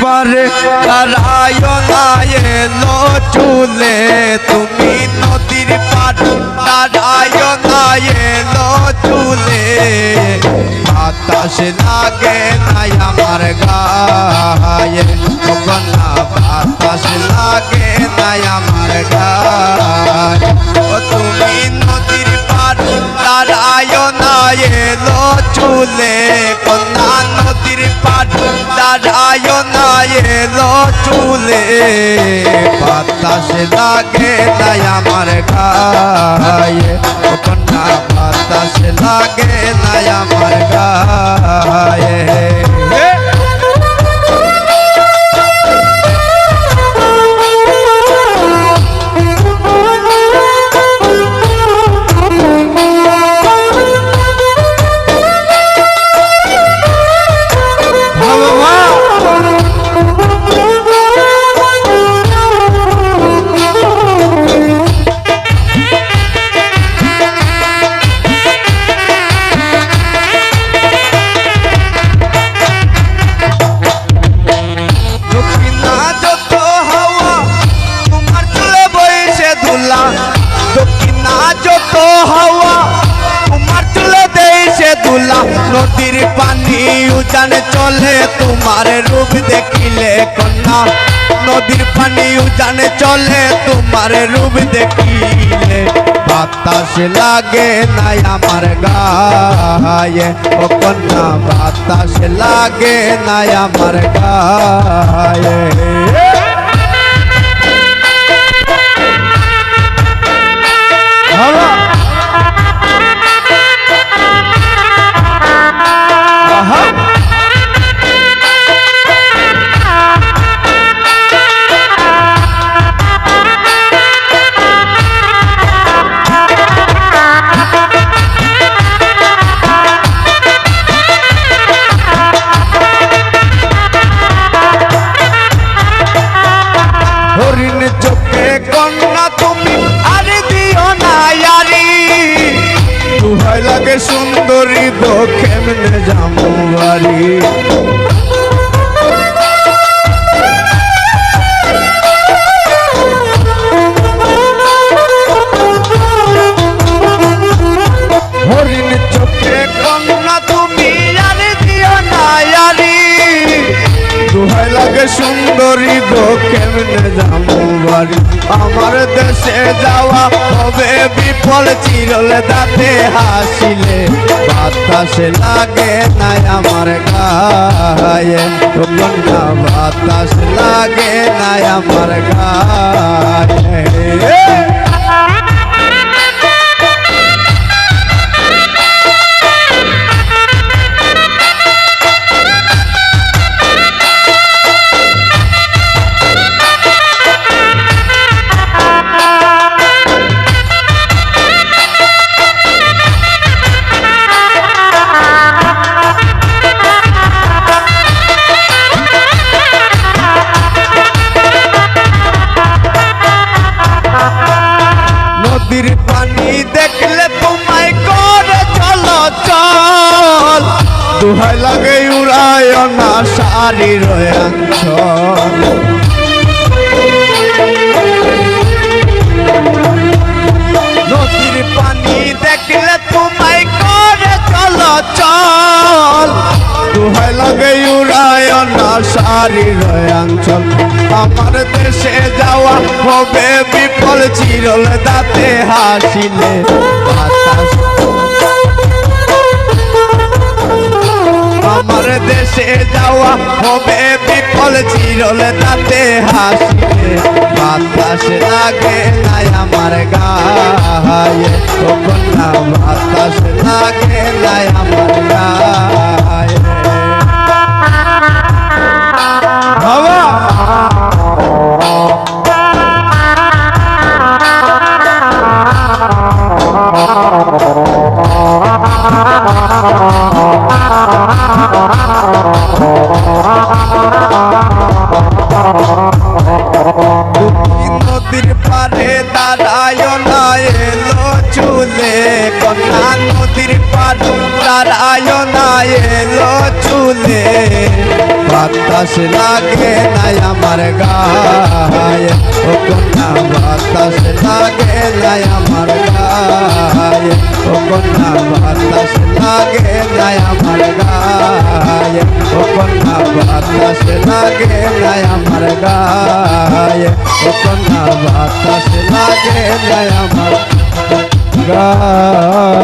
পারে দাঁড়ায় না এলো চুলে তুমি নদীর পারে দাঁড়ায় না এলো চুলে বাতাস লাগে নাই আমার গায়ে না বাতাস লাগে নাই আমার গায়ে ও তুমি নদীর পারে দাঁড়ায় না এলো চুলে কন্যা নদীর পারে দাঁড়ায় না এলো চুলে বাতাস লাগে নাই আমার গায়ে ও কন্যা বাতাস লাগে নাই আমার গায়ে নদীর পানি উজান চলে তোমার রূপ দেখিলে কন্যা নদীর পানি উজান চলে তোমার রূপ দেখিলে বাতাস লাগে নাই আমার গায়ে ও কন্যা বাতাস লাগে নাই আমার গায়ে চোখে কন্যা তুমি আর দিও না ইয়ারি দুহাই লাগে সুন্দরী গো কেমনে যাবো বাড়ি হরিণ চোখে কন্যা তুমি আর দিও না ইয়ারি দুহাই লাগে সুন্দরী গো কেমনে যাবো বাড়ি আমার দেশে যাওয়া হবে বিফল চিরল দাঁতে হাসিলে বাতাস লাগে নাই আমার গায়ে কন্যা বাতাস লাগে নাই আমার গায়ে নদীর পানি দেখলে তোমায় করে চলো চল দুহাই লাগে উড়ায় না শাড়ির অঞ্চল নদীর পানি দেখলে তোমায় করে চলো চল দুহাই লাগে উড়ায় না শাড়ির অঞ্চল আমার দেশে যাওয়া হবে বিফল চিরল দাঁতে হাসিলে বাতাস আমার দেশে যাওয়া হবে বিফল চিরল দাঁতে হাসিলে বাতাস লাগে নাই আমার গায়ে ও কন্যা বাতাস লাগে নাই আমার গায়ে বাবা নদীর পারে দাঁড়ায় না এলো চুলে কন্যা নদীর পারে দাঁড়ায় না এলো চুলে বাতাস লাগে নাই আমার গায়ে ও কন্যা বাতাস লাগে নাই আমার গায়ে ও কন্যা বাতাস লাগে নাই আমার গায়ে ও কন্যা বাতাস লাগে নাই আমার গায়ে ও কন্যা বাতাস লাগে নাই আমার গায়ে